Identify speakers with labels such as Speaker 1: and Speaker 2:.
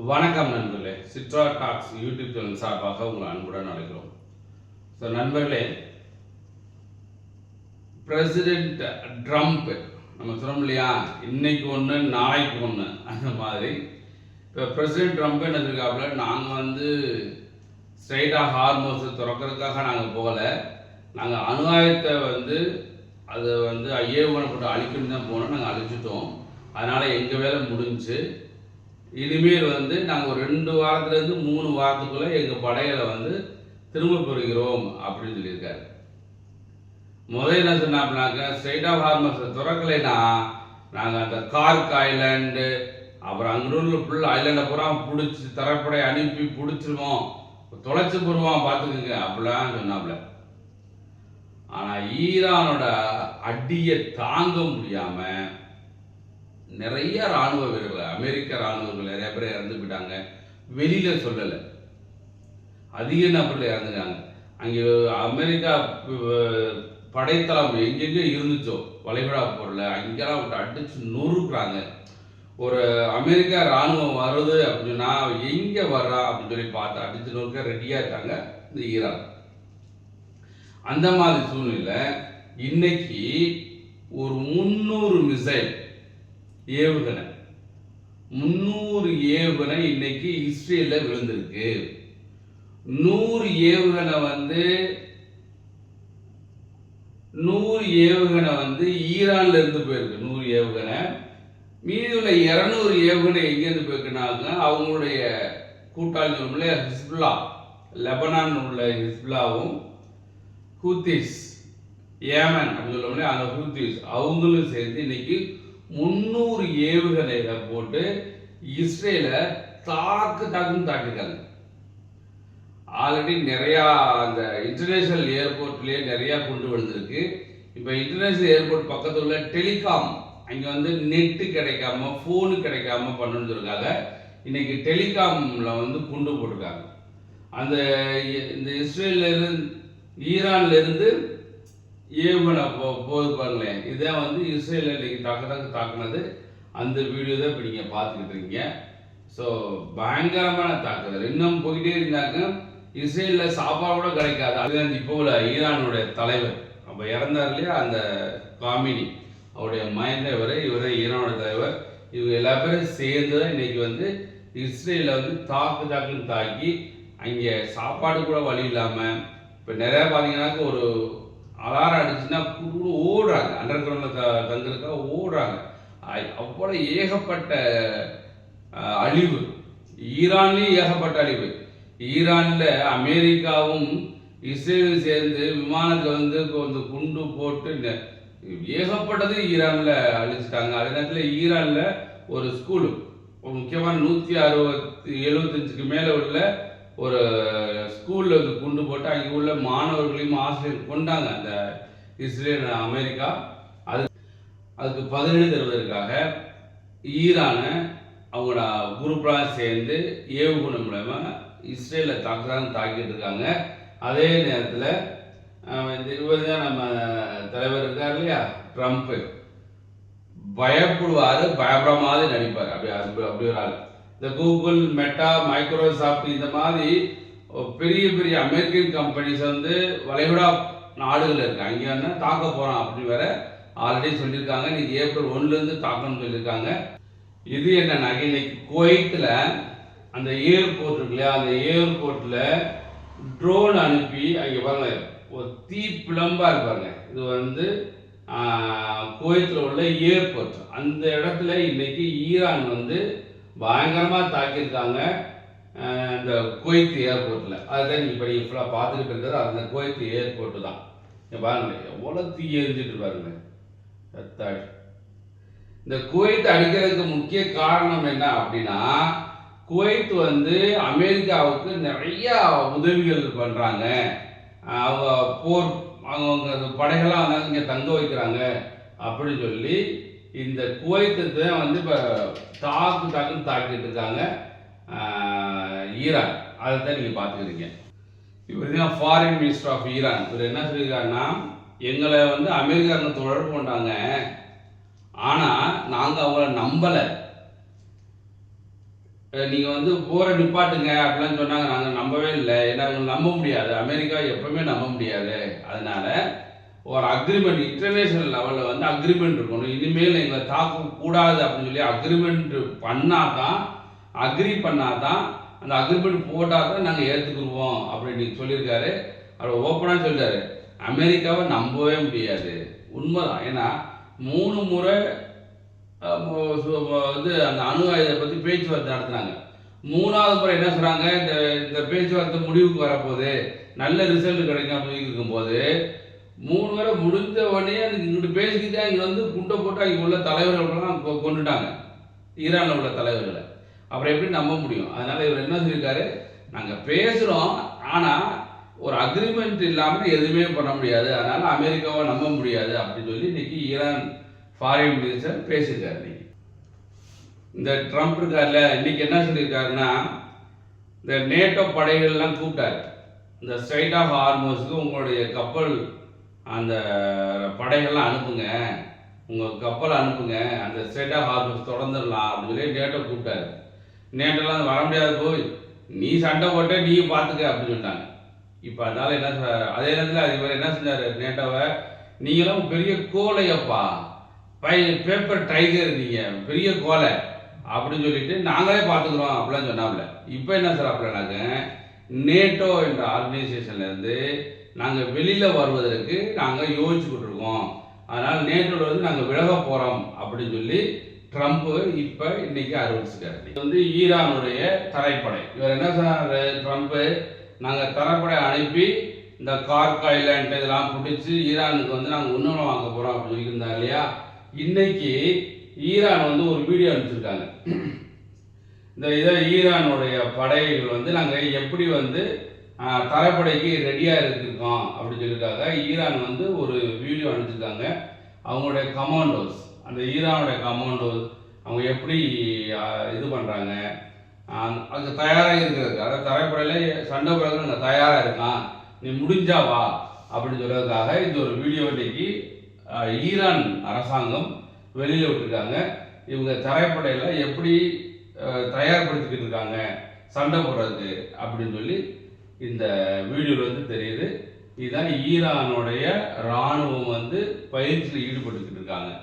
Speaker 1: வணக்கம் நண்பர்களே, சிட்ரா tax YouTube channel சார்பாக உங்களை அன்புடன் அழைக்கிறோம். ஸோ நண்பர்களே, பிரசிடென்ட் ட்ரம்ப் நம்ம சொல்றோம் இல்லையா, இன்னைக்கு ஒன்று நாளைக்கு ஒன்று, அந்த மாதிரி இப்போ பிரசிடென்ட் ட்ரம்ப் என்ன சொல்லியிருக்காப்புல, நாங்கள் ஸ்ட்ரைட்டாக ஹார்மோஸை திறக்கிறதுக்காக நாங்கள் போகலை, நாங்கள் அணு ஆயுதத்தை அதை ஏவுகணப்பட்டு அழிக்கணும்னு தான் போனோம், நாங்கள் அழிச்சிட்டோம், அதனால் எங்கள் வேலை முடிஞ்சு, இனிமேல் நாங்கள் ஒரு 2 வாரத்துலேருந்து 3 வாரத்துக்குள்ளே எங்கள் படைகளை திரும்ப பெறுகிறோம் அப்படின்னு சொல்லியிருக்காரு. முதல் என்ன சொன்னாப்னாக்க, ஸ்ட்ரைட் ஆஃப் ஹார்மஸை திறக்கலைன்னா நாங்கள் அந்த கார்க் ஐலாண்டு அப்புறம் அங்குள்ள ஃபுல் ஐலாண்டை பூரா பிடிச்சி தரப்படை அனுப்பி பிடிச்சிருவோம், தொலைச்சி போடுவோம் பார்த்துக்குங்க அப்படிலாம் சொன்னாப்புல. ஆனால் ஈரானோட அடியை தாங்க முடியாமல் நிறைய இராணுவ வீரர்கள், அமெரிக்க இராணுவர்கள் நிறைய பேர் இறந்து போயிட்டாங்க, வெளியில் சொல்லலை, அதிக நபர்கள் இறந்துட்டாங்க. அங்கே அமெரிக்கா படைத்தளம் எங்கெங்கே இருந்துச்சோ வளைகுடா போரில் அங்கெல்லாம் விட்டு அடிச்சு நொறுக்குறாங்க. ஒரு அமெரிக்கா இராணுவம் வருது அப்படின்னா எங்கே வர்றா அப்படின்னு சொல்லி பார்த்து அடிச்சு நொறுக்க ரெடியாக இருக்காங்க இந்த ஈரான். அந்த மாதிரி சூழ்நிலை இன்னைக்கு ஒரு 300 மிசைல் ஏவுகணை 300 ஏவுகணை இன்னைக்கு இஸ்ரேலில் விழுந்திருக்கு. 100 ஏவுகணை 100 ஏவுகணை ஈரான்ல இருந்து போயிருக்கு. 100 ஏவுகணை, மீதி உள்ள 200 ஏவுகணை எங்கேருந்து போயிருக்குனாங்க, அவங்களுடைய கூட்டாளி ஹிஸ்புல்லா, லெபனான் உள்ள ஹிஸ்புல்லாவும் ஹூத்திஸ், ஏமன் அப்படின்னு சொல்ல அந்த ஹூத்திஸ் அவங்களும் சேர்ந்து இன்னைக்கு 300 ஏவுகணைகளை போட்டு இஸ்ரேலை தாக்குன்னு தாக்கிருக்காங்க. ஆல்ரெடி நிறையா அந்த இன்டர்நேஷனல் ஏர்போர்ட்லேயே நிறையா கொண்டு விழுந்திருக்கு. இப்போ இன்டர்நேஷனல் ஏர்போர்ட் பக்கத்தில் உள்ள டெலிகாம், அங்கே நெட்டு கிடைக்காம ஃபோனு கிடைக்காம பண்ணணுன்றதுக்காக இன்னைக்கு டெலிகாமில் குண்டு போட்டிருக்காங்க. இந்த இஸ்ரேலிருந்து ஈரான்லேருந்து ஏவுகணை போது பாருங்களேன், இதான் இஸ்ரேலில் இன்னைக்கு தாக்குனது. அந்த வீடியோ தான் இப்போ நீங்கள் பார்த்துக்கிட்டு இருக்கீங்க. ஸோ பயங்கரமான தாக்குதல் இன்னும் போயிட்டே இருந்தாங்க. இஸ்ரேலில் சாப்பாடு கூட கிடைக்காது. அதுதான் இப்போ உள்ள ஈரானுடைய தலைவர் அப்போ இறந்தார் இல்லையா, அந்த காமினி, அவருடைய மயந்த இவரே ஈரானோட தலைவர். இவங்க எல்லா பேரும் சேர்ந்து தான் இன்னைக்கு இஸ்ரேலில் தாக்குன்னு தாக்கி அங்கே சாப்பாடு கூட வழி இல்லாமல் இப்போ நிறையா பார்த்தீங்கன்னாக்க ஒரு அலாரம் அடிச்சுன்னா ஓடுறாங்க, அண்டர் கிரவுண்டில் தங்குறதுக்காக ஓடுறாங்க. அவ்வளோ ஏகப்பட்ட அழிவு, ஈரான்லேயும் ஏகப்பட்ட அழிவு. ஈரானில் அமெரிக்காவும் இஸ்ரேலும் சேர்ந்து விமானத்தில் குண்டு போட்டு ஏகப்பட்டது ஈரானில் அழிச்சிட்டாங்க. அதே நேரத்தில் ஈரானில் ஒரு ஸ்கூலு, ஒரு முக்கியமான 175க்கு மேலே உள்ள ஒரு ஸ்கூலில் குண்டு போட்டு அங்கே உள்ள மாணவர்களையும் ஆசிரியர் கொண்டாங்க அந்த இஸ்ரேல் அமெரிக்கா. அதுக்கு பதிலடி தருவதற்காக ஈரானை அவங்களோட குரூப்லாம் சேர்ந்து ஏவுகணை மூலமா இஸ்ரேலில் தாக்கிட்டு இருக்காங்க. அதே நேரத்தில் இவர் தான் நம்ம தலைவர் இருக்கார் இல்லையா ட்ரம்ப்பு, பயப்படுவார், பயப்பட மாதிரி நடிப்பார். அப்படி ஒரு ஆள். இந்த கூகுள், மெட்டா, மைக்ரோசாஃப்ட் இந்த மாதிரி பெரிய பெரிய அமெரிக்கன் கம்பெனிஸ் வளைகுடா நாடுகள் இருக்கு, அங்கே தாக்க போகிறோம் அப்படின்னு வேற ஆல்ரெடி சொல்லியிருக்காங்க. இன்னைக்கு ஏப்ரல் 1லேருந்து தாக்கணும்னு சொல்லியிருக்காங்க. இது என்னன்னா, இன்னைக்கு குவைத்தில் அந்த ஏர்போர்ட் இருக்கு இல்லையா, அந்த ஏர்போர்ட்டில் ட்ரோன் அனுப்பி அங்கே பாருங்க ஒரு தீ பிளம்பா இருப்பாங்க. இது குவைத்தில் உள்ள ஏர்போர்ட், அந்த இடத்துல இன்னைக்கு ஈரான் பயங்கரமாக தாக்கியிருக்காங்க இந்த குவைத் ஏர்போர்ட்டில். அதுதான் இப்போ நீங்கள் ஃபுல்லாக பார்த்துக்கிட்டு இருக்கிறது அந்த குவைத் ஏர்போர்ட்டு தான். பாருங்க எவ்வளோ தீ எரிஞ்சிட்டு பாருங்க. இந்த குவைத் அடிக்கிறதுக்கு முக்கிய காரணம் என்ன அப்படின்னா, குவைத் வந்து அமெரிக்காவுக்கு நிறைய உதவிகள் பண்ணுறாங்க. அவங்க போர் அவங்க படைகள்லாம் வந்து இங்கே தங்க வைக்கிறாங்க அப்படின்னு சொல்லி இந்த குவைத்தை தான் வந்து இப்போ தாக்குன்னு தாக்கிட்டு இருக்காங்க ஈரான். அதை தான் நீங்கள் பார்த்துக்கிறீங்க. இவர் தான் ஃபாரின் மினிஸ்டர் ஆஃப் ஈரான். இவர் என்ன சொல்லியிருக்காருன்னா, எங்களை வந்து அமெரிக்காங்க தொடர்பு கொண்டாங்க, ஆனால் நாங்கள் அவங்கள நம்பலை. நீங்கள் வந்து போரை நிப்பாட்டுங்க அப்படிலாம் சொன்னாங்க, நாங்கள் நம்பவே இல்லை. ஏன்னா அவங்க நம்ப முடியாது, அமெரிக்கா எப்பவுமே நம்ப முடியாது. அதனால ஒரு அக்ரிமெண்ட், இன்டர்நேஷனல் லெவலில் வந்து அக்ரிமெண்ட் இருக்கணும். இனிமேல் எங்களை தாக்கக்கூடாது அப்படின்னு சொல்லி அக்ரிமெண்ட் பண்ணாதான், அக்ரி பண்ணாதான், அந்த அக்ரிமெண்ட் போட்டால் தான் நாங்கள் ஏற்றுக்குருவோம் அப்படின்னு சொல்லியிருக்காரு. அவர் ஓப்பனாக சொல்லிட்டாரு, அமெரிக்காவை நம்பவே முடியாது. உண்மைதான். ஏன்னா 3 முறை வந்து அந்த அணு ஆயுதத்தை பற்றி பேச்சுவார்த்தை நடத்துனாங்க. 3ஆவது முறை என்ன சொல்கிறாங்க, இந்த பேச்சுவார்த்தை முடிவுக்கு வரப்போகுது, நல்ல ரிசல்ட் கிடைக்கும் அப்படின்னு இருக்கும்போது 3 முறை முடிஞ்ச உடனே அதுக்கு இங்கிட்டு பேசிக்கிட்டே இங்கே வந்து குண்டை போட்டு அங்கே உள்ள தலைவர்களெல்லாம் கொண்டுட்டாங்க, ஈரானில் உள்ள தலைவர்களை. அப்புறம் எப்படி நம்ப முடியும்? அதனால் இவர் என்ன சொல்லியிருக்காரு, நாங்கள் பேசுகிறோம், ஆனால் ஒரு அக்ரிமெண்ட் இல்லாமல் எதுவுமே பண்ண முடியாது, அதனால் அமெரிக்காவை நம்ப முடியாது அப்படின்னு சொல்லி இன்னைக்கு ஈரான் ஃபாரின் மினிஸ்டர் பேசியிருக்காரு. இன்னைக்கு இந்த ட்ரம்ப் இருக்கார்ல, இன்னைக்கு என்ன சொல்லியிருக்காருன்னா, இந்த நேட்டோ படைகள்லாம் கூப்பிட்டாரு, இந்த ஸ்ட்ரைட் ஆஃப் ஹார்மோஸுக்கு உங்களுடைய கப்பல் அந்த படைகள்லாம் அனுப்புங்க, உங்கள் கப்பலை அனுப்புங்க, அந்த ஸ்ட்ரைட் ஆஃப் ஹார்மோஸ் தொடர்ந்துடலாம் அப்படின்னு சொல்லி நேட்டோ கூப்பிட்டாரு. நேட்டோலாம் வர முடியாது, போய் நீ சண்டை போட்ட நீ பார்த்துக்க அப்படின்னு சொல்லிட்டாங்க. இப்போ அதனால என்ன சொல்றாரு, அதே நேரத்தில் இவர் என்ன செஞ்சார், நேட்டோவை நீங்களும் பெரிய கோலையப்பா, பேப்பர் டைகர், நீங்கள் பெரிய கோலை அப்படின்னு சொல்லிட்டு நாங்களே பார்த்துக்குறோம் அப்படிலாம் சொன்னாப்புல. இப்போ என்ன சார் அப்படின்னாக்க, நேட்டோ என்ற ஆர்கனைசேஷன்லேருந்து நாங்கள் வெளியில் வருவதற்கு நாங்கள் யோசிச்சுக்கிட்டு இருக்கோம், அதனால் நேட்டோவில் வந்து நாங்கள் விலக போகிறோம் அப்படின்னு சொல்லி ட்ரம்ப் இப்போ இன்னைக்கு அறிவிச்சிருக்காரு. இது வந்து ஈரானுடைய தரைப்படை. இவர் என்ன சொன்னார் ட்ரம்ப்பு, நாங்கள் தரைப்படை அனுப்பி இந்த கார்க் ஐலாண்ட் இதெல்லாம் பிடிச்சி ஈரானுக்கு வந்து நாங்கள் உணவு வாங்க போகிறோம் அப்படின்னு சொல்லியிருந்தாங்க இல்லையா. இன்னைக்கு ஈரான் வந்து ஒரு வீடியோ அனுப்பிச்சிருக்காங்க. இந்த இதை ஈரானுடைய படைகள் வந்து நாங்கள் எப்படி வந்து தரைப்படைக்கு ரெடியாக இருக்கோம் அப்படின்னு சொல்லியிருக்காங்க. ஈரான் வந்து ஒரு வீடியோ அனுப்பிச்சிருக்காங்க. அவங்களுடைய கமாண்டோஸ், அந்த ஈரானுடைய கமாண்டோஸ் அவங்க எப்படி இது பண்ணுறாங்க, அதுக்கு தயாராக இருக்கிறதுக்கு, அதாவது தரைப்படையில் சண்டை போடுறதுக்கு நாங்கள் தயாராக இருக்கான், நீ முடிஞ்சா வா அப்படின்னு சொல்கிறதுக்காக இந்த ஒரு வீடியோ இன்னைக்கு ஈரான் அரசாங்கம் வெளியில் விட்டுருக்காங்க. இவங்க தரைப்படையில் எப்படி தயார்படுத்திக்கிட்டு இருக்காங்க சண்டை போடுறதுக்கு அப்படின்னு சொல்லி இந்த வீடியோவில் வந்து தெரியுது. இதுதான் ஈரானுடைய இராணுவம் வந்து பயிற்சியில் ஈடுபட்டுக்கிட்டு இருக்காங்க.